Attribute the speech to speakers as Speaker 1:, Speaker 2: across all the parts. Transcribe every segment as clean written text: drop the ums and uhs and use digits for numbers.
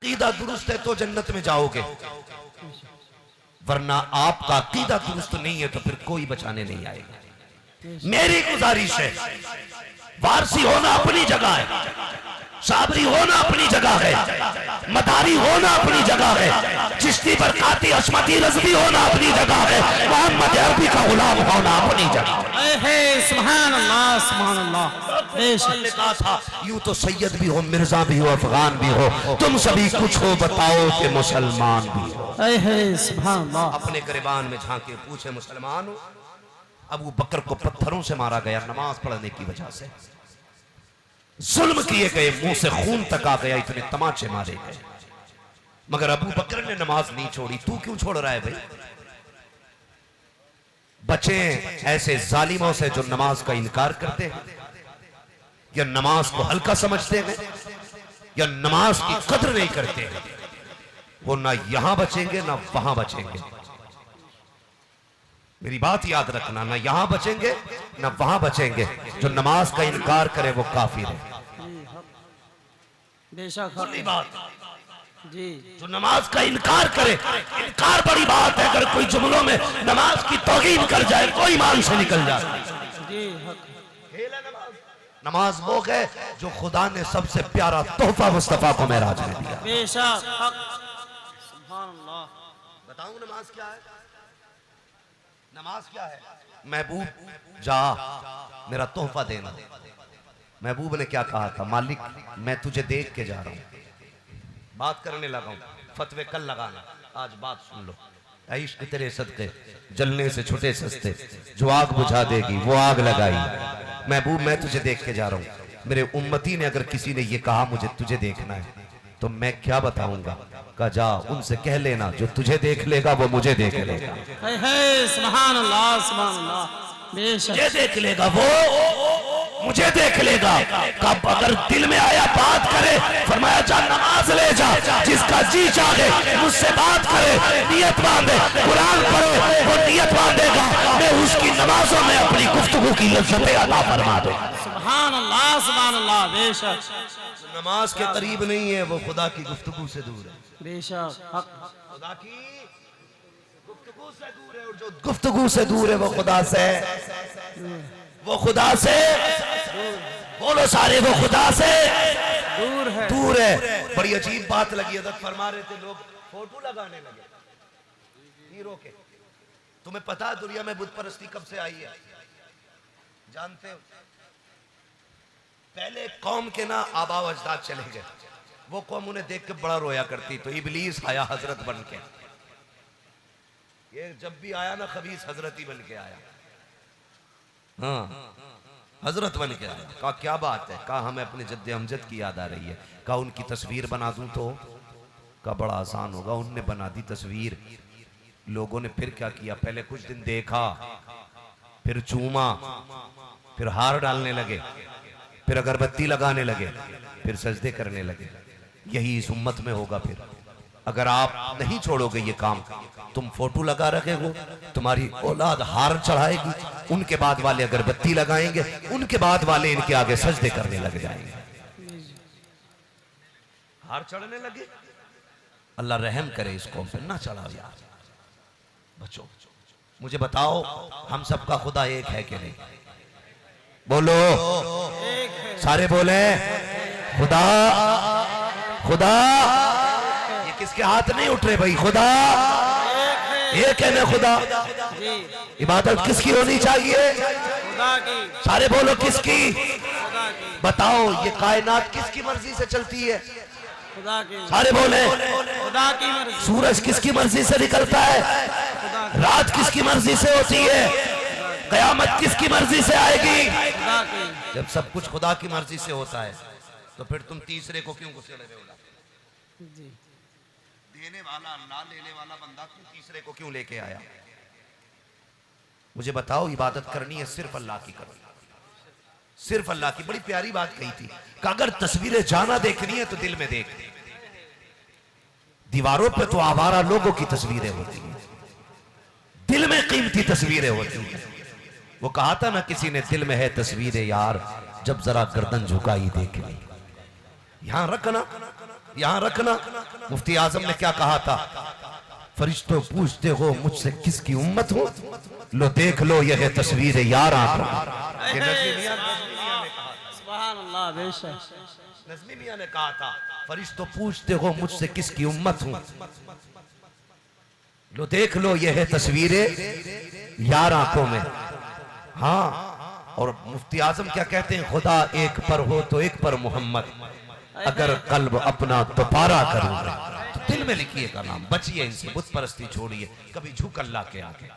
Speaker 1: अकीदा दुरुस्त है तो जन्नत में जाओगे, वरना आपका अकीदा दुरुस्त नहीं है तो फिर कोई बचाने नहीं आएगा। मेरी गुजारिश है, वारसी होना अपनी जगह है, साबरी होना अपनी जगह है, मदारी होना अपनी जगह है, चिश्ती बरकाती अशमती रज़वी होना अपनी जगह है, मोहम्मद अरबी का गुलाम होना अपनी जगह है।
Speaker 2: सुभान अल्लाह, सुभान अल्लाह।
Speaker 1: ने कहा था यूं तो सैयद भी हो, मिर्जा भी हो, अफगान भी हो, तुम सभी कुछ हो बताओ कि मुसलमान भी हो।
Speaker 2: सुभान अल्लाह।
Speaker 1: अपने गिरबान में झांके पूछे मुसलमान हो? अबू बकर को पत्थरों से मारा गया नमाज पढ़ने की वजह से, जुल्म किए गए, मुंह से खून तक आ गया, इतने तमाचे मारे गए, मगर अबू बकर ने नमाज नहीं छोड़ी। तू क्यों छोड़ रहा है भाई? बचे ऐसे जालिमों से जो नमाज का इनकार करते हैं, या नमाज को हल्का समझते हैं, या नमाज की कदर नहीं करते हैं। वो ना यहां बचेंगे ना वहां बचेंगे। मेरी बात याद रखना, ना यहां बचेंगे ना वहां बचेंगे। जो नमाज का इनकार करे वो काफिर है।
Speaker 2: बेशक
Speaker 1: बात
Speaker 2: जी।
Speaker 1: जो नमाज का इनकार करे, इनकार बड़ी बात है। अगर कोई जुमलों में नमाज की तौहीन कर जाए, कोई ईमान से निकल जाए।
Speaker 2: जी
Speaker 1: नमाज वो है जो खुदा ने सबसे प्यारा तोहफा मुस्तफा को मेराज में दिया।
Speaker 2: बेशक सुभान अल्लाह।
Speaker 1: बताऊं नमाज क्या है? नमाज क्या है? महबूब जा मेरा तोहफा देना। महबूब ने क्या कहा था? मालिक मैं तुझे देख के जा रहा हूं। बात करने लगा हूं, फतवे कल लगाना, आज बात सुन लो। इश्क तेरे सदके जलने से छुटे सस्ते, जो आग बुझा देगी वो आग लगाई। महबूब मैं तुझे देख के जा रहा हूं। मेरे उम्मती ने अगर किसी ने ये कहा मुझे तुझे देखना है तो मैं क्या बताऊंगा? कहा जा उनसे कह लेना, जो तुझे देख लेगा वो मुझे देख लेगा।
Speaker 2: सुभान अल्लाह, सुभान अल्लाह। बेशक
Speaker 1: मुझे देख लेगा वो मुझे देख लेगा। कब अगर दिल में आया बात करे, फरमाया जा नमाज ले जा, जिसका जी चाहे मुझसे बात करे, नियत बांधे, कुरान पढ़े, वो नियत बांधेगा, मैं उसकी नमाजों में अपनी गुफ्तगू की लज्जतें अता फरमा दूंगा।
Speaker 2: सुभान अल्लाह, सुभान अल्लाह। बेशक
Speaker 1: नमाज के करीब नहीं है, वो खुदा की गुफ्तगू से दूर है।
Speaker 2: बेशक
Speaker 1: खुदा की गुफ्तगू से दूर है, और जो गुफ्तगू से दूर है वो खुदा से, वो खुदा से, बोलो सारे, वो खुदा से
Speaker 2: दूर है,
Speaker 1: दूर है। बड़ी अजीब बात लगी, हज़रत फरमा रहे थे लोग फोटो लगाने लगे हीरो के। तुम्हें पता है दुनिया में बुत परस्ती कब से आई है? जानते हो? पहले कौम के ना आबा अजदाद चले गए, वो कौम उन्हें देख के बड़ा रोया करती, तो इबलीस आया हजरत बन के। ये जब भी आया ना खबीस हजरत ही बन के आया। हाँ हजरत बन के आया। कहा क्या बात है? कहा हमें अपने जद्दे अमजद की याद आ रही है। कहा उनकी तस्वीर बना दूं तो? कहा बड़ा आसान होगा। उनने बना दी तस्वीर। लोगों ने फिर क्या किया? पहले कुछ दिन देखा, फिर चूमा, फिर हार डालने लगे, फिर अगरबत्ती लगाने लगे, फिर सजदे करने लगे। यही इस उम्मत में होगा। फिर अगर आप नहीं छोड़ोगे ये काम, तुम फोटो लगा रखे हो, तुम्हारी औलाद हार चढ़ाएगी, उनके बाद वाले अगरबत्ती लगाएंगे, उनके बाद वाले इनके आगे सजदे करने लग जाएंगे। हार चढ़ने लगे। अल्लाह रहम करे इस कौम पे, ना चढ़ा यार। बच्चों मुझे बताओ, हम सबका खुदा एक है कि नहीं? बोलो सारे बोले खुदा। खुदा ये किसके हाथ नहीं उठ रहे भाई? खुदा एक है ना? खुदा। इबादत किसकी होनी चाहिए?
Speaker 2: खुदा की।
Speaker 1: सारे बोलो किसकी?
Speaker 2: खुदा की।
Speaker 1: बताओ ये कायनात किसकी मर्जी से चलती है?
Speaker 2: खुदा की।
Speaker 1: सारे बोले
Speaker 2: खुदा की मर्जी।
Speaker 1: सूरज किसकी मर्जी से निकलता है?
Speaker 2: खुदा की।
Speaker 1: रात किसकी मर्जी से होती है? कयामत किसकी मर्जी से आएगी?
Speaker 2: खुदा की।
Speaker 1: जब सब कुछ खुदा की मर्जी से होता है तो फिर तुम तीसरे को क्यों गुस्से लगे हो?
Speaker 2: जी।
Speaker 1: देने वाला अल्लाह, लेने वाला बंदा, क्यों तीसरे को क्यों लेके आया? मुझे बताओ, इबादत करनी है सिर्फ अल्लाह की करो, सिर्फ अल्लाह की। बड़ी प्यारी बात कही थी कि अगर तस्वीरें जाना देखनी है तो दिल में देख। दीवारों पे तो आवारा लोगों की तस्वीरें होती हैं, दिल में कीमती तस्वीरें होती हैं। वो कहा था ना किसी ने, दिल में है तस्वीरें यार, जब जरा गर्दन झुकाई देख ली। यहां रखना यहां रखना। मुफ्ती आजम ने क्या कहा था? फरिश्तों पूछते हो मुझसे किसकी उम्मत हो, लो देख लो यह तस्वीर यार
Speaker 2: सुभान अल्लाह बेशक।
Speaker 1: नज़मी मियां ने कहा था फरिश्तों पूछते हो मुझसे किसकी उम्मत हूं, लो देख लो यह तस्वीरें यार आंखों में। हाँ, और मुफ्ती आजम क्या कहते हैं? खुदा एक पर हो तो एक पर मोहम्मद, अगर कल्ब अपना दोबारा करूंगा। तो दिल में लिखिए का नाम, बचिए इनसे, बुत परस्ती छोड़िए। कभी झुक अल्लाह के आगे,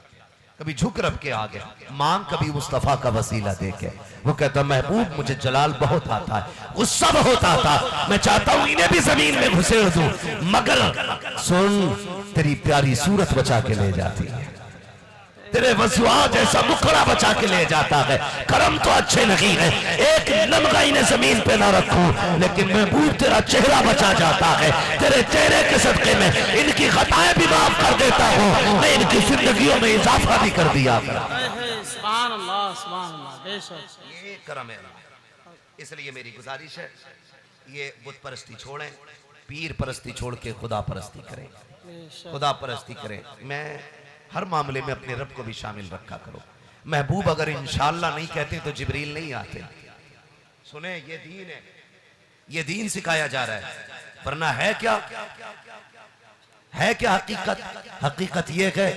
Speaker 1: कभी झुक रब के आगे, मांग कभी मुस्तफा का वसीला देके। वो कहता महबूब मुझे जलाल बहुत आता है, गुस्सा बहुत आता है, मैं चाहता हूं इन्हें भी जमीन में घुसेड़ दूं, मगर सुन तेरी प्यारी सूरत बचा के ले जाती है, तेरे वजुआ जैसा मुखड़ा बचा के ले जाता है। करम तो अच्छे नहीं है, एक नमगा इन्हें जमीन पे ना रखूं, लेकिन महबूब तेरा चेहरा बचा जाता है, तेरे चेहरे के सदके में इनकी खताएं भी माफ कर देता हूं, मैं इनकी जिंदगियों में इजाफा भी कर दिया।
Speaker 2: सुभान अल्लाह सुभान अल्लाह बेशक।
Speaker 1: ये करम है। इसलिए मेरी गुजारिश है ये बुत परस्ती छोड़ें, पीर परस्ती छोड़ के खुदा परस्ती करें, खुदा परस्ती करें। मैं हर मामले में अपने रब को भी शामिल रखा करो। महबूब अगर इंशाअल्लाह नहीं कहते तो जिब्रील नहीं आते। सुने ये दीन है, ये दीन सिखाया जा रहा है, वरना है क्या, है क्या हकीकत? हकीकत ये है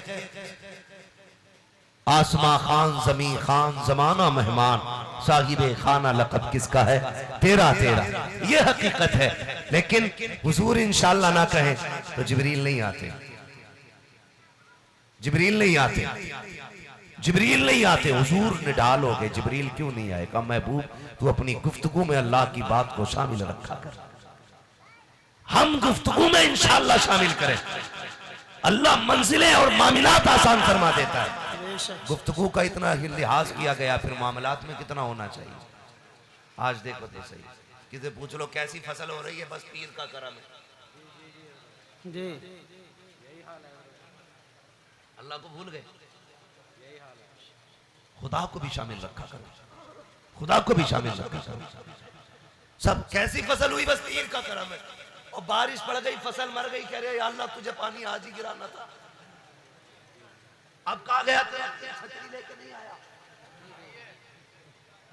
Speaker 1: आसमां खान जमी खान जमाना मेहमान, साहिबे खाना लक़ब किसका है? तेरा तेरा, ये हकीकत है। लेकिन हुजूर इंशाअल्लाह ना कहें तो जिब्रील नहीं आते, जिब्रील नहीं आते, जिब्रील नहीं आते। हुजूर निढाल हो गए, जिब्रील क्यों नहीं आए? कहा महबूब तू अपनी गुफ्तगू में अल्लाह की बात को शामिल रखा कर, हम गुफ्तगू में इंशाअल्लाह शामिल करें। अल्लाह मंजिलें और मामलात आसान फरमा देता है। गुफ्तगू का इतना लिहाज किया गया, फिर मामलात में कितना होना चाहिए। आज देखो तो सही, किसी पूछ लो कैसी फसल हो रही है, बस पीर का करम है
Speaker 2: जी।
Speaker 1: अल्लाह को भूल गए, खुदा को भी शामिल रखा करो, खुदा को भी शामिल रखा करो। सब कैसी फसल हुई, बस पीर का करम है। और बारिश पड़ गई, फसल मर गई, कह रहे अल्लाह तुझे पानी आज ही गिराना था, अब कहा गया तेरा छतरी लेके नहीं आया,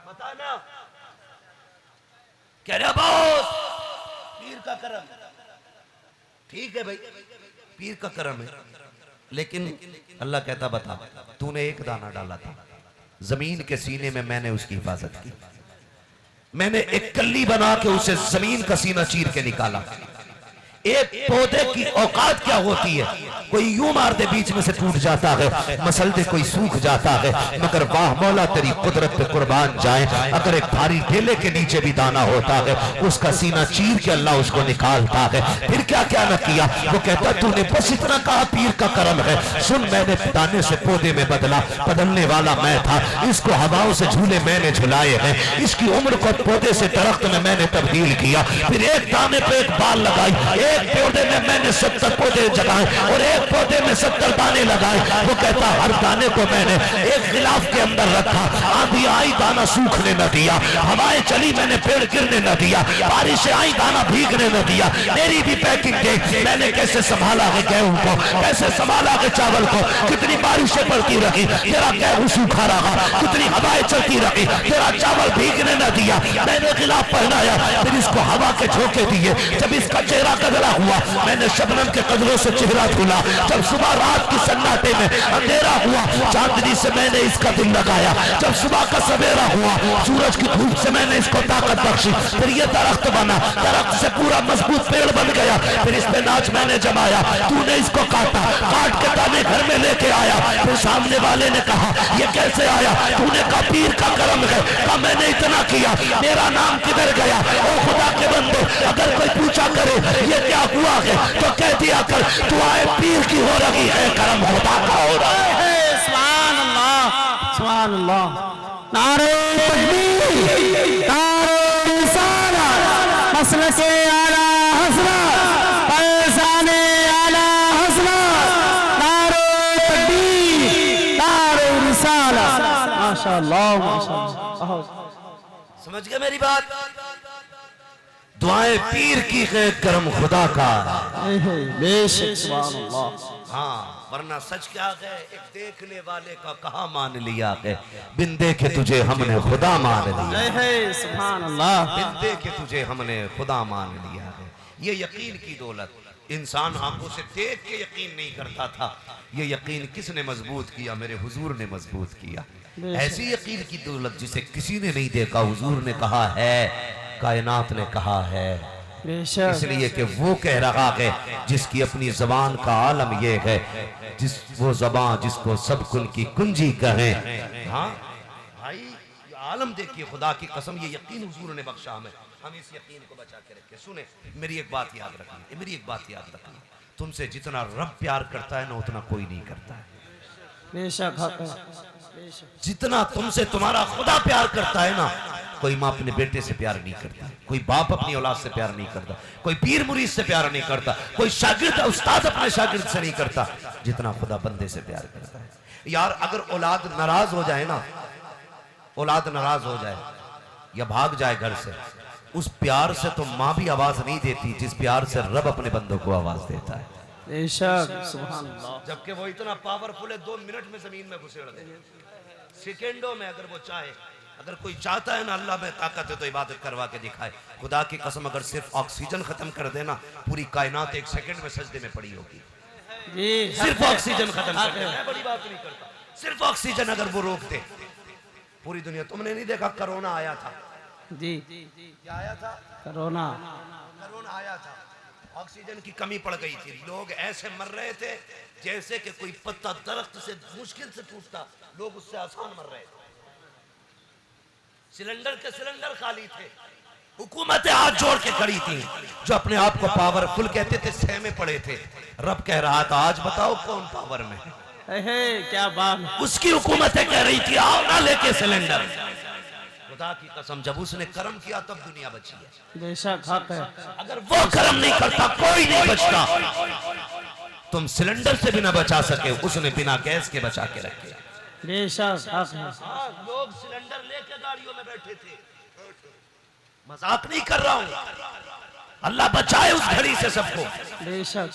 Speaker 1: बता ना। कह रहे बॉस पीर का करम, ठीक है भाई पीर का करम है, लेकिन अल्लाह कहता बता तूने एक दाना डाला था जमीन के सीने में, मैंने उसकी हिफाजत की, मैंने एक कल्ली बना के उसे जमीन का सीना चीर के निकाला। एक पौधे की औकात क्या होती है, कोई यूं मार दे बीच में से टूट जाता है, मसल दे कोई सूख जाता है, मगर वाह मौला तेरी कुदरत पे कुर्बान जाए, अगर एक भारी ढेले के नीचे भी दाना होता है उसका सीना चीर के अल्लाह उसको निकालता है। फिर क्या क्या न किया, वो कहता तूने बस इतना कहा पीर का करम है, सुन मैंने दाने से पौधे में बदला, बदलने वाला मैं था, इसको हवाओं से झूले मैंने झुलाए हैं, इसकी उम्र को पौधे से दरख्त में मैंने तब्दील किया, फिर एक दाने पे एक बाल लगाई, एक पौधे में मैंने 70 पौधे जगाए और एक पौधे में 70 दाने लगाए। वो कहता हर दाने को मैंने एक गिलाफ के अंदर रखा, आंधी आई दाना सूखने न दिया, हवाएं चली मैंने पेड़ गिरने न दिया, बारिशें आई दाना भीगने न दिया। मेरी भी पैकिंग देख, मैंने कैसे संभाला है गेहूं को, कैसे संभाला है चावल को, कितनी बारिशें पड़ती रही तेरा गेहूं सूखा रहा, कितनी हवाएं चलती रही तेरा चावल भीगने न दिया, मैंने गिलाफ पहनाया, फिर इसको हवा के झोंके दिए, जब इसका चेहरा कदला हुआ मैंने शबनम के कदरों से चेहरा धुला, जब सुबह रात की सन्नाटे में अंधेरा हुआ चांदनी से मैंने इसका दिल लगाया, जब सुबह का सवेरा हुआ सूरज की धूप से मैंने इसको ताकत बख्शी, फिर ये दरख्त बना, दरख्त से पूरा मजबूत पेड़ बन गया, फिर इस पे नाच मैंने जमाया, तूने इसको काटा, काट के दाने घर में लेके आया, फिर सामने वाले ने कहा ये कैसे आया, तूने कहा पीर का करम है, कहा मैंने इतना किया, मेरा नाम किधर गया? ओ खुदा के बंदे अगर कोई पूछा करे ये क्या हुआ है तो कह दिया कर दुआएं पीर की हो रही है, करम खुदा का हो रहा है।
Speaker 2: सुभान अल्लाह सुभान अल्लाह। नारे तकबीर, नारे रिसालत, मसलके आला हज़रत, फैज़ाने आला हज़रत, नारे तकबीर, नारे रिसालत। माशाअल्लाह माशाअल्लाह।
Speaker 1: समझ गए मेरी बात? दुआएं पीर की है करम खुदा का।
Speaker 2: बेशक सुभान अल्लाह।
Speaker 1: हाँ, वरना सच क्या है, एक देखने वाले का कहा मान लिया है, बिन देखे तुझे हमने खुदा मान लिया।
Speaker 2: सुभान अल्लाह।
Speaker 1: बिन देखे तुझे हमने खुदा मान लिया है। ये यकीन की दौलत, इंसान आंखों से देख के यकीन नहीं करता था, ये यकीन किसने मजबूत किया? मेरे हुजूर ने मजबूत किया। ऐसी यकीन की दौलत जिसे किसी ने नहीं देखा, हुजूर ने कहा है, कायनात ने कहा है। इसलिए कि वो कह रहा है जिसकी अपनी जबान का आलम ये है, जिस वो जबान जिसको सब कुल की कुंजी कहें। हाँ भाई, ये आलम देखिए, खुदा की कसम, ये यकीन हुजूर ने बख्शा हमें। हम इस यकीन को बचा के रखें। सुने, मेरी एक बात याद रखिए, मेरी एक बात याद रखिए, तुमसे जितना रब प्यार करता है ना, उतना कोई नहीं करता है। जितना तुमसे तुम्हारा खुदा प्यार करता है ना, कोई माँ अपने बेटे से प्यार नहीं करता, कोई बाप अपनी औलाद से प्यार नहीं करता, कोई पीर मुरीद से प्यार नहीं करता, कोई शागिर्द उस्ताद अपने शागिर्द से नहीं करता, जितना खुदा बंदे से प्यार करता है। यार अगर औलाद नाराज हो जाए ना, औलाद नाराज हो जाए या भाग जाए घर से, उस प्यार से तो माँ भी आवाज नहीं देती जिस प्यार से रब अपने बंदों को आवाज देता है।
Speaker 2: सुभान अल्लाह।
Speaker 1: जबकि वो इतना पावरफुल है, 2 मिनट में जमीन में घुसेड़ दे, सेकेंडों में। अगर वो चाहे, अगर कोई चाहता है ना, अल्लाह में ताकत है तो इबादत करवा के दिखाए। खुदा की कसम, अगर सिर्फ ऑक्सीजन खत्म कर देना, पूरी कायनात 1 सेकंड में सजदे में पड़ी होगी। सिर्फ ऑक्सीजन खत्म कर दे, मैं बड़ी बात नहीं करता, सिर्फ ऑक्सीजन अगर वो रोक दे, पूरी दुनिया। तुमने नहीं देखा कोरोना आया था?
Speaker 2: जी,
Speaker 1: क्या आया था?
Speaker 2: कोरोना
Speaker 1: आया था, ऑक्सीजन की कमी पड़ गई थी, लोग ऐसे मर रहे थे जैसे कि कोई पत्ता दरख्त से मुश्किल से टूटता, लोग उससे आसान मर रहे थे। सिलेंडर के सिलेंडर खाली थे, हुकूमतें हाथ जोड़ के खड़ी थी, जो अपने आप को पावरफुल कहते थे सहमे पड़े थे। रब कह रहा था, आज बताओ कौन पावर में है?
Speaker 2: क्या बात।
Speaker 1: उसकी हुकूमतें कह रही थी, आओ ना लेके सिलेंडर। खुदा की कसम, जब उसने कर्म किया तब दुनिया बची है।
Speaker 2: बेशक हक है।
Speaker 1: अगर वो कर्म नहीं करता, कोई नहीं बचता। तुम सिलेंडर से भी ना बचा सके, उसने बिना गैस के बचा के रखे।
Speaker 2: बेशक हक है।
Speaker 1: लोग सिलेंडर लेके गाड़ियों में बैठे थे, मजाक नहीं कर रहा हूं। अल्लाह बचाए उस घड़ी से सबको।
Speaker 2: बेशक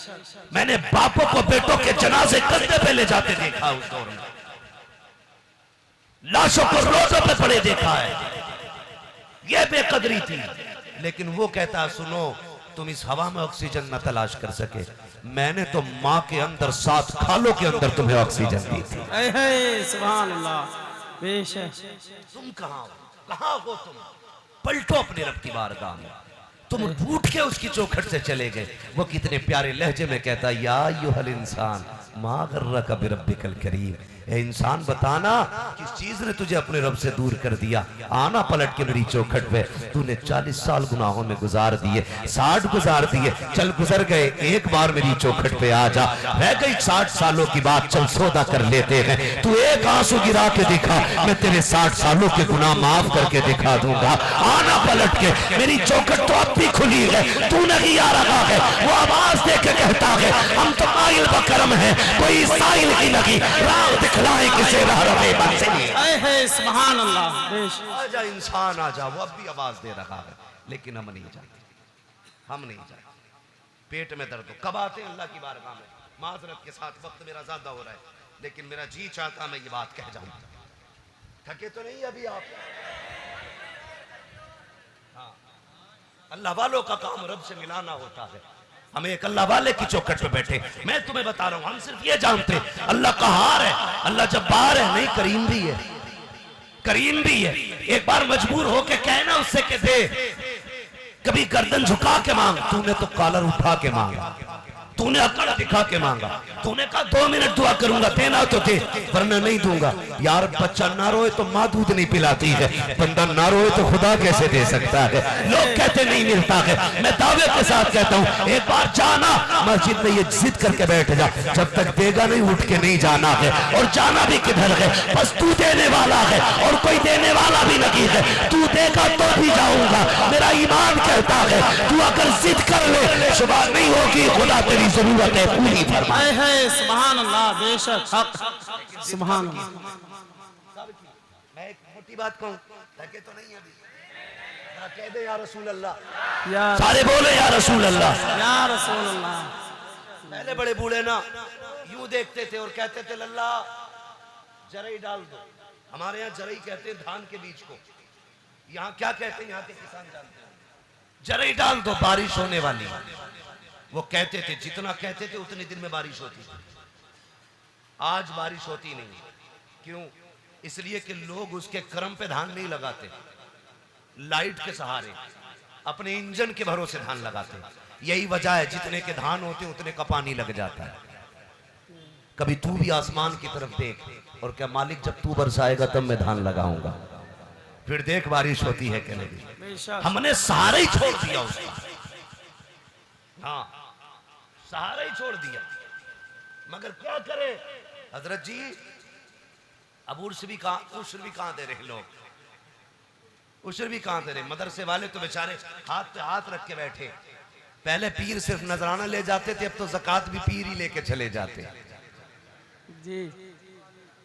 Speaker 1: मैंने बापों को बेटों के जनाजे कंधे पे ले जाते देखा, उस दौर में लाशों को रोडों पे पड़े देखा है। यह बेकदरी थी। लेकिन वो कहता, सुनो, तुम इस हवा में ऑक्सीजन न तलाश कर सके, मैंने तो माँ के अंदर 7 खालों के अंदर तुम्हें ऑक्सीजन दी थी।
Speaker 2: सुभान अल्लाह। बेशक।
Speaker 1: तुम कहाँ हो तुम? पलटो अपने रब की बारगाह में। तुम उठ के उसकी चौखट से चले गए। वो कितने प्यारे लहजे में कहता, या अय्युहल इंसान मा गर्रका बिरब्बिकल करीम। ए इंसान, बताना किस चीज ने तुझे अपने रब से दूर कर दिया? आना पलट के मेरी चौखट पे। तूने 40 साल गुनाहों में गुजार दिए, 60 गुजार दिए, चल गुजर गए, एक बार मेरी चौखट पे आ जा। रह गई 60 सालों की बात, चल सौदा कर लेते हैं। तू एक आंसू गिरा के दिखा, मैं तेरे 60 सालों के गुनाह माफ करके दिखा दूंगा। आना पलट के, मेरी चौखट तो अब भी खुली है, तू नहीं आ रहा है। वो आवाज दे के कहता है, हम तो माइल बकरम है, कोई साइल की नहीं, राह दिखलाए किसे राह रहे
Speaker 2: सुभान अल्लाह।
Speaker 1: आजा इंसान आजा। वो अब भी आवाज दे रहा है, लेकिन हम नहीं जाते, हम नहीं जाते। पेट में दर्द हो, कब आते हैं अल्लाह की बारगाह में? माजरत के साथ, वक्त मेरा ज्यादा हो रहा है, लेकिन मेरा जी चाहता मैं ये बात कह जाऊं। थके तो नहीं अभी आप? हाँ, अल्लाह वालों का काम रब से मिलाना होता है। हम एक अल्लाह वाले की चौखट पे बैठे, मैं तुम्हें बता रहा हूं, हम सिर्फ ये जानते अल्लाह कहार है, अल्लाह जब्बार है, नहीं करीम भी है, करीम भी है। एक बार मजबूर होके कहना उससे के दे, कभी गर्दन झुका के मांग, तूने तो कॉलर उठा के मांगा, तूने अकड़ दिखा के मांगा, तूने कहा 2 मिनट दुआ करूंगा, देना तो दे, वरना नहीं दूंगा। यार बच्चा ना रोए तो माँ दूध नहीं पिलाती है, बंदा ना रोए तो खुदा कैसे दे सकता है? लोग कहते नहीं मिलता है, मैं दावे के साथ कहता हूँ, एक बार जाना मस्जिद में ये जिद करके बैठ जा, जब तक देगा नहीं उठ के नहीं जाना है। और जाना भी किधर है? बस तू देने वाला है और कोई देने वाला भी नहीं है। तू देगा तो भी जाऊंगा, मेरा ईमान कहता है। तू अगर जिद कर ले, सुबह नहीं होगी, खुदा तेरी जरूरत है पूरी फरमाए।
Speaker 2: सुभान अल्लाह। बेशक हक। सुभान अल्लाह।
Speaker 1: मैं एक मोटी बात कहूं, लगे तो नहीं अभी कह दे या रसूल अल्लाह,
Speaker 2: या
Speaker 1: सारे बोले या रसूल अल्लाह।
Speaker 2: या रसूल अल्लाह।
Speaker 1: पहले बड़े बूढ़े ना यूं देखते थे और कहते थे लल्ला जरई डाल दो। हमारे यहाँ जरई कहते हैं धान के बीज को, यहाँ क्या कहते हैं यहाँ के किसान जानते हैं, जरई डाल दो बारिश होने वाली। वो कहते थे, जितना कहते थे उतने दिन में बारिश होती थी। आज बारिश होती नहीं। क्यों? इसलिए कि लोग उसके कर्म पे धान नहीं लगाते, लाइट के सहारे अपने इंजन के भरोसे धान लगाते। यही वजह है जितने के धान होते उतने का पानी लग जाता है। कभी तू भी आसमान की तरफ देख और क्या मालिक जब तू बरसाएगा तब मैं धान लगाऊंगा, फिर देख बारिश होती है कि नहीं।
Speaker 2: बेशक।
Speaker 1: हमने सहारा ही छोड़ दिया उसका, हाँ सहारा ही छोड़ दिया। मगर क्या करे हजरत जी, अब उर्स भी कहाँ दे रहे लोग, उशर भी कहाँ दे रहे। मदरसे वाले तो बेचारे हाथ पे हाथ रख के बैठे। पहले पीर सिर्फ नजराना ले जाते थे, अब तो ज़कात भी पीर ही लेके चले जाते।
Speaker 2: जी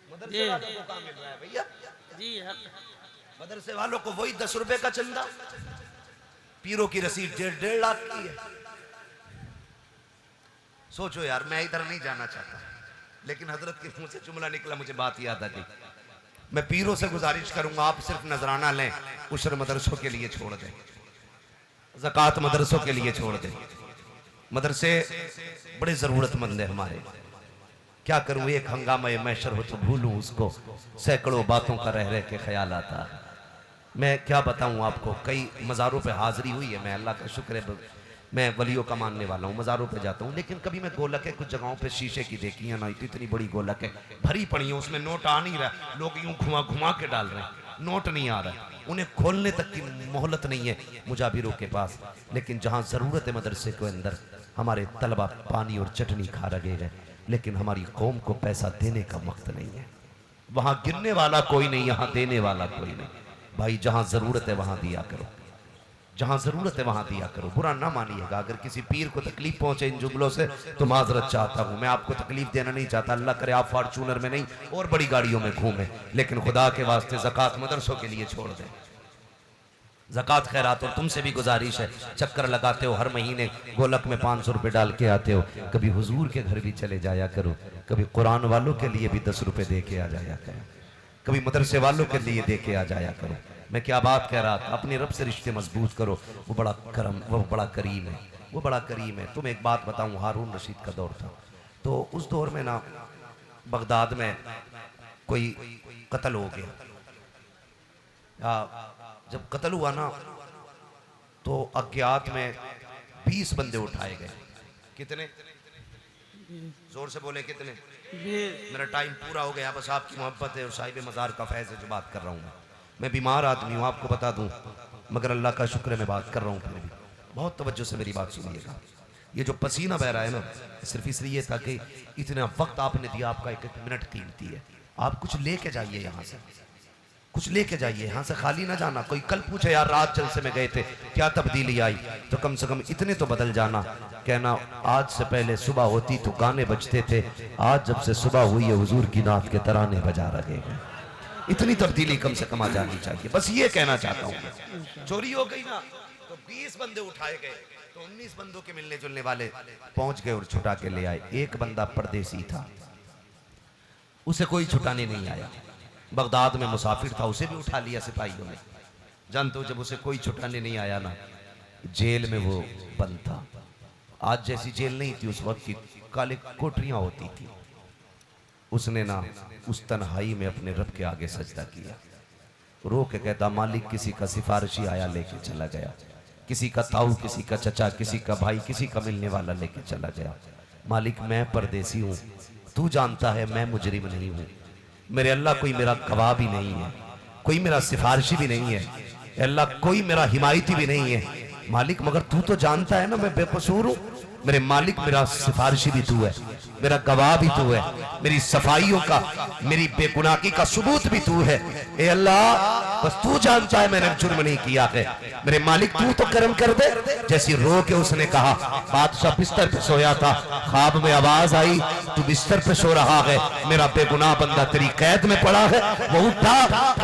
Speaker 1: मदरसे वालों को कहाँ मिल रहा है भैया?
Speaker 2: जी
Speaker 1: मदरसे वालों को वही 10 रुपए का चंदा, पीरों की रसीद 1.5 लाख की है। सोचो यार, मैं इधर नहीं जाना चाहता, लेकिन हजरत के मुंह से जुमला निकला, मुझे बात याद आ गई। मैं पीरों से गुजारिश करूंगा, आप सिर्फ नजराना लें, उशर मदरसों के लिए छोड़ दें, ज़कात मदरसों के लिए छोड़ दें। मदरसे बड़े ज़रूरतमंद है हमारे। क्या करूं, एक हंगामा मैशर हो तो भूलूं उसको, सैकड़ों बातों का रह रह के ख्याल आता है। मैं क्या बताऊं आपको, कई मज़ारों पे हाजिरी हुई है। मैं अल्लाह का शुक्र है, मैं वलियों का मानने वाला हूँ, मज़ारों पे जाता हूँ। लेकिन कभी मैं गोलक है कुछ जगहों पे शीशे की देखी है ना, इतनी बड़ी गोलक है भरी पड़ी है, उसमें नोट आ नहीं रहा, लोग यूं घुमा घुमा के डाल रहे हैं, नोट नहीं आ रहा, उन्हें खोलने तक की मोहलत नहीं है मुजाबिरों के पास। लेकिन जहाँ ज़रूरत है मदरसे के अंदर, हमारे तलबा पानी और चटनी खा रहे हैं, लेकिन हमारी कौम को पैसा देने का वक्त नहीं है। वहाँ गिरने वाला कोई नहीं, यहाँ देने वाला कोई नहीं। भाई जहाँ ज़रूरत है वहाँ दिया करो, जहाँ ज़रूरत है वहाँ दिया करो। बुरा ना मानिएगा, अगर किसी पीर को तकलीफ पहुंचे इन जुमलों से तो माजरत चाहता हूँ। मैं आपको तकलीफ देना नहीं चाहता, अल्लाह करे आप फॉर्चूनर में नहीं और बड़ी गाड़ियों में घूमें, लेकिन खुदा के वास्ते ज़कात मदरसों के लिए छोड़ दें। ज़कात खैरात। और तुमसे भी गुजारिश है, चक्कर लगाते हो हर महीने, गोलक में 500 रुपये डाल के आते हो, कभी हुजूर के घर भी चले जाया करो, कभी कुरान वालों के लिए भी 10 रुपये दे के आ जाया करो, कभी मदरसे वालों के लिए दे के आ जाया करो। मैं क्या बात कह रहा था, अपने रब से रिश्ते मजबूत करो, वो बड़ा करम, वो बड़ा करीम है, वो बड़ा करीम है। तुम एक बात बताऊं, हारून रशीद का दौर था, तो उस दौर में ना बगदाद में कोई कत्ल हो गया। जब कत्ल हुआ ना तो अज्ञात में 20 बंदे उठाए गए। कितने? जोर से बोले कितने? मेरा टाइम पूरा हो गया, बस आपकी मोहब्बत है और साहिब मज़ार का फैज़ है जो बात कर रहा हूँ। मैं बीमार आदमी हूँ, आपको बता दूँ, मगर अल्लाह का शुक्र है मैं बात कर रहा हूँ। फिर भी बहुत तवज्जो से मेरी बात सुनिएगा। ये जो पसीना बह रहा है ना, सिर्फ इसलिए था कि इतना वक्त आपने दिया, आपका एक एक मिनट कीमती है। आप कुछ लेके जाइए यहाँ से, कुछ लेके जाइए, यहाँ से खाली ना जाना। कोई कल पूछे यार रात जलसे में गए थे क्या तब्दीली आई, तो कम से कम इतने तो बदल जाना, कहना आज से पहले सुबह होती तो गाने बजते थे, आज जब से सुबह हुई है हुजूर की नात के तराने बजा रहे हैं। इतनी तब्दीली कम से कम आ जानी चाहिए, बस ये कहना चाहता हूँ। चोरी हो गई ना तो 20 बंदे उठाए गए, तो 19 बंदों के मिलने जुलने वाले पहुंच गए और छुटा के ले आए। एक बंदा परदेसी था, उसे कोई छुटाने नहीं आया, बगदाद में मुसाफिर था, उसे भी उठा लिया सिपाहियों ने। जानते हो जब उसे कोई छुटाने नहीं आया ना, जेल में वो बंद था। आज जैसी जेल नहीं थी, उस वक्त की काले कोठरियां होती थी। उसने ना उस तन्हाई में अपने रब के आगे सजदा किया, रो के कहता मालिक किसी का सिफारिशी आया लेके चला गया, किसी का ताऊ, किसी का चचा, किसी का भाई, किसी का मिलने वाला लेके चला गया। मालिक मैं परदेसी हूँ, तू जानता है मैं मुजरिम नहीं हूँ, मेरे अल्लाह कोई मेरा गवाह भी नहीं है, कोई मेरा सिफारिशी भी नहीं है, अल्लाह कोई मेरा हिमायती भी नहीं है। मालिक मगर तू तो जानता है ना मैं बेकसूर हूँ। मेरे मालिक मेरा सिफारिशी भी तू है, मेरा गवाह भी तू है, मेरी सफाइयों का, मेरी बेगुनाही का सबूत भी तू है। ए अल्लाह बस तू जानता है मैंने जुर्म नहीं किया है, मेरे मालिक तू तो करम कर दे। जैसी रो के उसने कहा, बादशाह बिस्तर पे सोया था, ख्वाब में आवाज आई तू बिस्तर पे सो रहा है, मेरा बेगुनाह बंदा तेरी कैद में पड़ा है। वो उठा,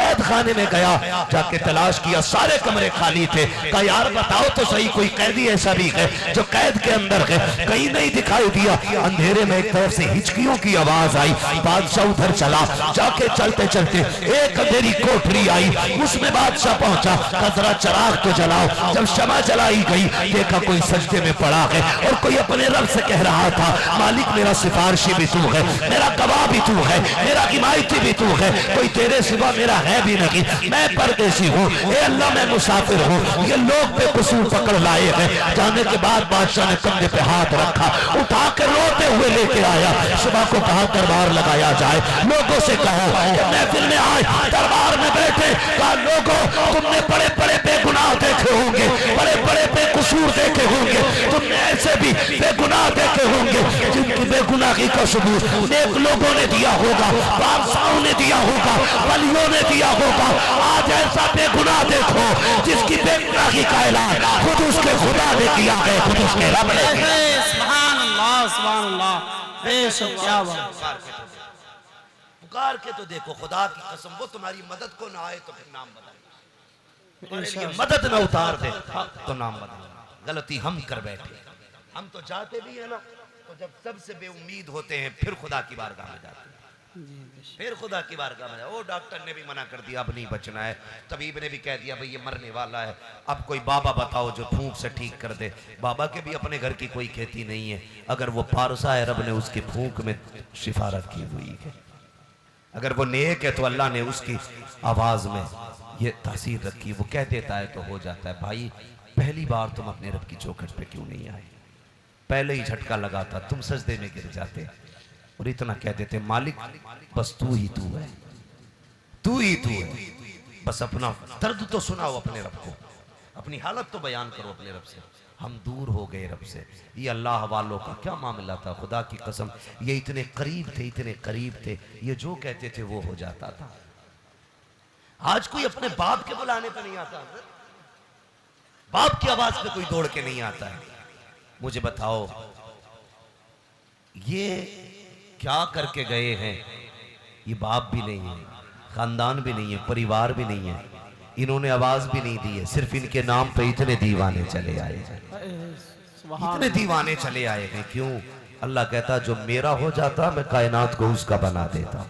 Speaker 1: कैद खाने में गया, जाके तलाश किया, सारे कमरे खाली थे। कहा यार बताओ तो सही कोई कैदी ऐसा भी है जो कैद के अंदर है? कहीं नहीं दिखाई दिया। अंधेरे में एक तरफ से हिचकियों की आवाज आई। बादशाह उधर चला, जाके चलते चलते एक अंधेरी कोठरी आई, उसमें बादशाह पहुंचा। जरा चिराग तो जलाओ। जब शमा जलाई गई, देखा कोई सजदे में पड़ा है और कोई अपने रब से कह रहा था, मालिक मेरा सिफारिशी भी तू है, मेरा गवाह भी तू है, मेरा हिमायती भी तू है, कोई तेरे सिवा मेरा है भी नहीं। मैं परदेसी हूँ, ए अल्लाह मैं मुसाफिर हूँ। ये लोग बेकसूर पकड़ लाए हैं। जाने के बाद बादशाह ने कंधे पे हाथ रखा, उठा कर रोते हुए लेके आया। सुबह को कहा दरबार लगाया जाए, लोगों से कहो कि महफिल में आए, दरबार में बैठे। कहा लोगों तुमने बड़े बड़े बेगुनाह देखे होंगे, बड़े बड़े बेकसूर देखे होंगे, तुमने ऐसे भी बेगुनाह देखे होंगे जिनकी बेगुनाही का सबूत नेक लोगों ने दिया होगा, बादशाहों ने दिया होगा, वलियों ने दिया होगा। आज ऐसा बेगुनाह देखो जिसकी बेगुनाही का ऐलान खुद उसके खुदा ने किया है, खुद उसके रब ने।
Speaker 2: सुभान अल्लाह, सुभान अल्लाह। बेशक क्या बात।
Speaker 1: पुकार के तो देखो, खुदा की कसम वो तुम्हारी मदद को ना आए तो फिर नाम बदल, मदद ना उतार दे तो नाम बदल। गलती हम कर बैठे। हम तो चाहते भी है ना, तो जब सबसे बेउम्मीद होते हैं फिर खुदा की बारगाह में जाते हैं, फिर खुदा की बारगाह में जाते। ओ डॉक्टर ने भी मना कर दिया अब नहीं बचना है, तबीब ने भी कह दिया भाई ये मरने वाला है, अब कोई बाबा बताओ जो फूंक से ठीक कर दे। बाबा के भी अपने घर की कोई खेती नहीं है, अगर वो पारसा है रब ने उसकी फूंक में शिफा रखी हुई है। अगर वो नेक है तो अल्लाह ने उसकी आवाज में ये तासीर रखी, वो कह देता है तो हो जाता है। भाई पहली बार तुम अपने रब की चौखट पे क्यों नहीं आए? पहले ही झटका लगाता तुम सजदे में गिर जाते और इतना कह देते मालिक बस तू ही तू है, तू ही तू है। बस अपना दर्द तो सुनाओ अपने रब को, अपनी हालत तो बयान करो अपने रब से। हम दूर हो गए रब से। ये अल्लाह वालों का क्या मामला था, खुदा की कसम ये इतने करीब थे, इतने करीब थे, ये जो कहते थे वो हो जाता था। आज कोई अपने बाप के बुलाने पे नहीं आता, बाप की आवाज पे कोई दौड़ के नहीं आता है। मुझे बताओ ये क्या करके गए हैं? ये बाप भी नहीं है, खानदान भी नहीं है, परिवार भी नहीं है, इन्होंने आवाज भी नहीं दी है, सिर्फ इनके नाम पे इतने दीवाने चले आए हैं, इतने दीवाने चले आए हैं। क्यों? अल्लाह कहता जो मेरा हो जाता मैं कायनात को उसका बना देता,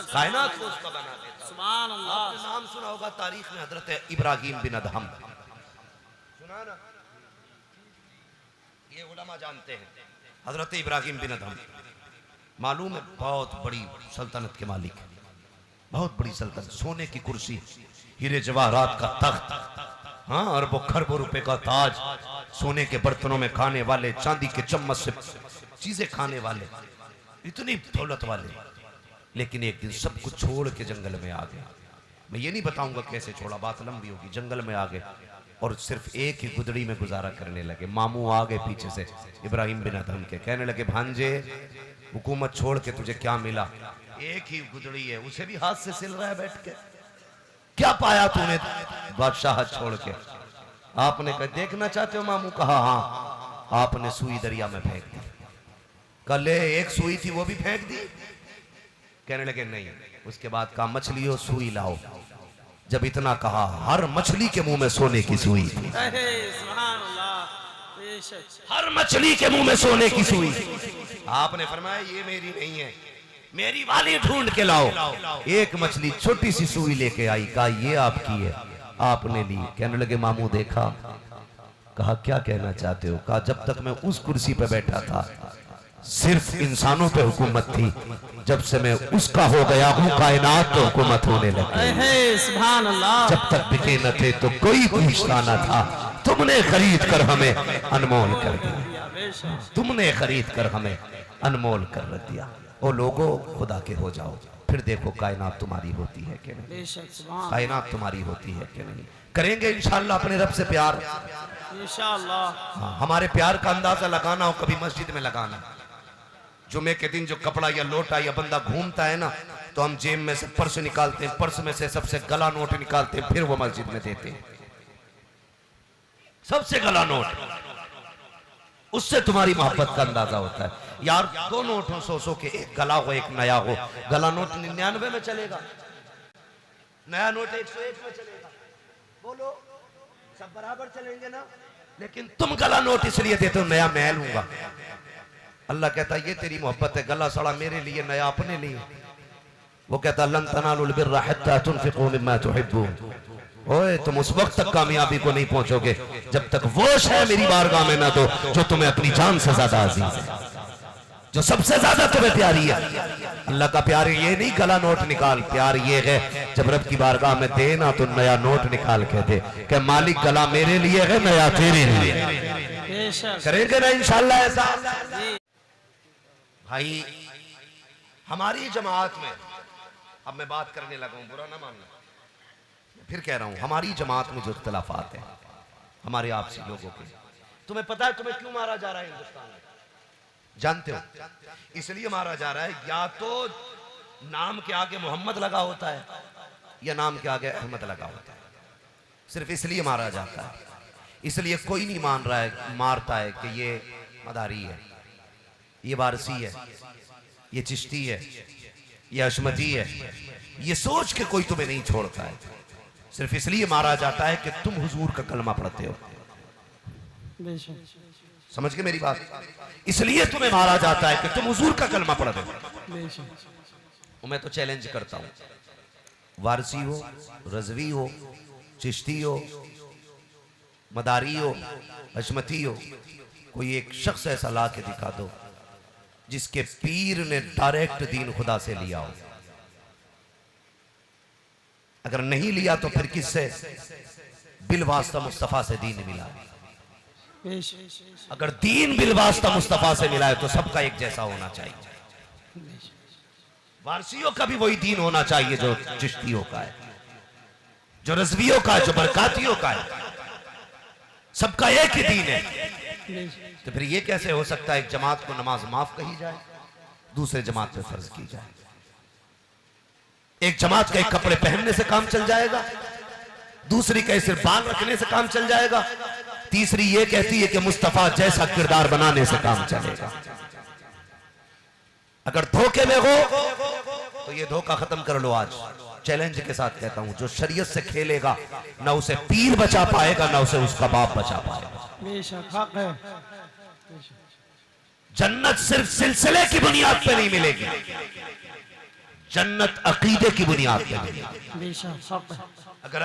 Speaker 1: कायनात को उसका बना देता।
Speaker 2: सुभान अल्लाह।
Speaker 1: आपने नाम सुना होगा तारीख में हजरत इब्राहिम बिन अदहम, सुना ना? ये उलमा जानते हैं हजरत इब्राहिम बिन अदहम, मालूम है बहुत बड़ी सल्तनत के मालिक, बहुत बड़ी सल्तनत, सोने की कुर्सी, हीरे जवाहरात का तख्त, हाँ अरबों खरबों रुपए का ताज, सोने के बर्तनों में खाने वाले, चांदी के चम्मच से चीजें खाने वाले, इतनी दौलत वाले। लेकिन एक दिन सब कुछ छोड़ के जंगल में आ गए। मैं ये नहीं बताऊंगा कैसे छोड़ा, बात लंबी होगी। जंगल में आ गए और सिर्फ एक ही गुदड़ी में गुजारा करने लगे। मामू आ गए पीछे से इब्राहिम बिन अदहम के, कहने लगे भांजे हुकूमत छोड़ के तुझे क्या मिला? एक ही गुदड़ी है, उसे भी हाथ से सिल रहा है बैठ के। क्या पाया तूने बादशाह छोड़ के? आपने कहा देखना चाहते हो मामू? कहा हाँ। आपने सुई दरिया में फेंक दी। कल एक सुई थी वो भी फेंक दी? कहने लगे नहीं। उसके बाद कहा मछली हो सुई लाओ। जब इतना कहा हर मछली के मुंह में सोने की सुई थी, हर मछली के मुंह में सोने की सुई। आपने फरमाया ये मेरी नहीं है, मेरी वाली ढूंढ के लाओ। एक मछली छोटी सी सुई लेके आई, कहा ये आपकी है, आपने ली। कहने लगे मामू देखा? कहा क्या कहना चाहते हो? कहा जब तक मैं उस कुर्सी पे बैठा था सिर्फ इंसानों पे हुकूमत थी, जब से मैं उसका हो गया हूँ कायनात पे हुकूमत होने लगी।
Speaker 2: सुभान अल्लाह।
Speaker 1: जब तक बिके न थे तो कोई पूछता न था, तुमने खरीद कर हमें अनमोल कर दिया, तुमने खरीद कर हमें अनमोल कर रख दिया। ओ लोगों खुदा के हो जाओ, फिर देखो कायनात तुम्हारी होती है कि नहीं, कायनात तुम्हारी होती है कि नहीं। करेंगे इंशाअल्लाह अपने रब से प्यार इंशाअल्लाह। हाँ, हमारे प्यार का अंदाजा लगाना हो कभी मस्जिद में लगाना। जुमे के दिन जो कपड़ा या लोटा या बंदा घूमता है ना, तो हम जेब में से पर्स निकालते हैं, पर्स में से सबसे गला नोट निकालते हैं, फिर वो मस्जिद में देते हैं, सबसे गला नोट। उससे तुम्हारी मोहब्बत का अंदाजा होता है। यार दो नोट हो 100 के, एक गला हो एक नया हो, गला नोट 99 में चलेगा, नया नोट 101 में चलेगा, बोलो सब बराबर चलेंगे ना। लेकिन तुम गला नोट इसलिए देते हो नया मैं लूंगा। अल्लाह कहता ये तेरी मोहब्बत है, गला सड़ा मेरे लिए, नया अपने लिए। वो कहता लन तनालुल बिर्रा हत्ता तुनफिकू मिम्मा तुहिब्बून। ओए तुम उस वक्त तक कामयाबी को नहीं पहुंचोगे जब तक वो है मेरी बारगाह में ना दो जो तुम्हें अपनी जान से ज्यादा अजीज है, जो सबसे ज्यादा तुम्हें प्यारी है। अल्लाह का प्यार ये नहीं गला नोट निकाल, प्यार ये है जब रब की बारगाह में दे ना तो नया नोट निकाल के दे कि मालिक गला मेरे लिए है, नया तेरे लिए। करेंगे ना इंशाअल्लाह ऐसा। भाई हमारी जमात में, अब मैं बात करने लगा हूं, बुरा ना मानना, फिर कह रहा हूं, हमारी जमात में जो इख्तिलाफात है हमारे आपसी लोगों के, तुम्हें पता है तुम्हें क्यों मारा जा रहा है हिंदुस्तान में? जानते हो? इसलिए मारा जा रहा है या तो नाम के आगे मोहम्मद लगा होता है या नाम के आगे अहमद लगा होता है, सिर्फ इसलिए मारा जाता है। इसलिए कोई नहीं मान रहा है, मारता है कि ये मदारी है, ये वारसी है, ये चिश्ती है, ये अशमती है, ये सोच के कोई तुम्हें नहीं छोड़ता है। सिर्फ इसलिए मारा जाता है कि तुम हुजूर का कलमा पढ़ते हो। समझ के मेरी बात? इसलिए तुम्हें मारा जाता है कि तुम हुजूर का कलमा पढ़ते हो। मैं तो चैलेंज करता हूं, वारसी हो, रजवी हो, चिश्ती हो, मदारी हो, हशमती हो, कोई एक शख्स ऐसा ला के दिखा दो जिसके पीर ने डायरेक्ट दीन खुदा से लिया हो। अगर नहीं लिया तो फिर किससे? बिलवास्ता मुस्तफा से दीन मिला। अगर दीन बिलवास्ता मुस्तफा से मिला है तो सबका एक जैसा होना चाहिए। वारसियों का भी वही दीन होना चाहिए जो चिश्तियों का है, जो रज़वियों का है, जो बरकातियों का है। सबका एक ही दीन है। तो फिर ये कैसे हो सकता है एक जमात को नमाज माफ कही जाए, दूसरे जमात पे फर्ज की जाए? एक जमात का एक कपड़े पहनने से काम चल जाएगा, दूसरी का सिर्फ बाल रखने से काम चल जाएगा, तीसरी ये कहती है कि मुस्तफा जैसा किरदार बनाने से काम चलेगा। अगर धोखे में हो तो ये धोखा खत्म कर लो। आज चैलेंज के साथ कहता हूं, जो शरीयत से खेलेगा ना उसे पीर बचा पाएगा ना उसे उसका बाप बचा पाएगा। जन्नत सिर्फ सिलसिले की बुनियाद पे नहीं मिलेगी, जन्नत अकीदे की बुनियाद पे मिलेगी। अगर